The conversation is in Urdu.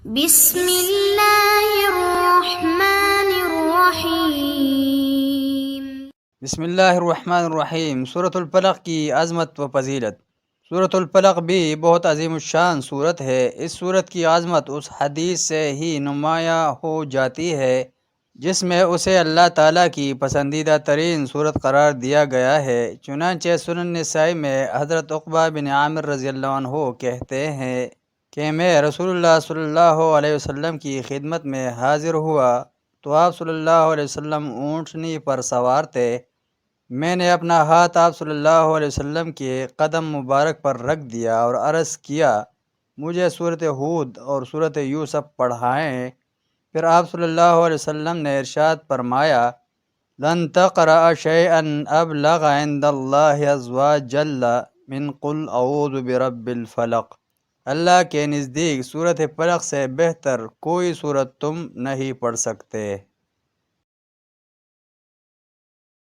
بسم اللہ الرحمن الرحیم۔ بسم اللہ الرحمن الرحیم۔ سورۃ الفلق کی عظمت و فضیلت۔ سورۃ الفلق بھی بہت عظیم الشان سورت ہے۔ اس سورت کی عظمت اس حدیث سے ہی نمایاں ہو جاتی ہے جس میں اسے اللہ تعالیٰ کی پسندیدہ ترین سورت قرار دیا گیا ہے۔ چنانچہ سنن نسائی میں حضرت عقبہ بن عامر رضی اللہ عنہ کہتے ہیں کہ میں رسول اللہ صلی اللہ علیہ وسلم کی خدمت میں حاضر ہوا تو آپ صلی اللہ علیہ وسلم اونٹنی پر سوار تھے۔ میں نے اپنا ہاتھ آپ صلی اللہ علیہ وسلم کے قدم مبارک پر رکھ دیا اور عرض کیا مجھے سورۃ ہود اور سورۃ یوسف پڑھائیں۔ پھر آپ صلی اللہ علیہ وسلم نے ارشاد فرمایا لن تقرأ شيئا ابلغ عند اللہ عز وجل من قل اعوذ برب الفلق۔ اللہ کے نزدیک سورۃ فلق سے بہتر کوئی سورت تم نہیں پڑھ سکتے۔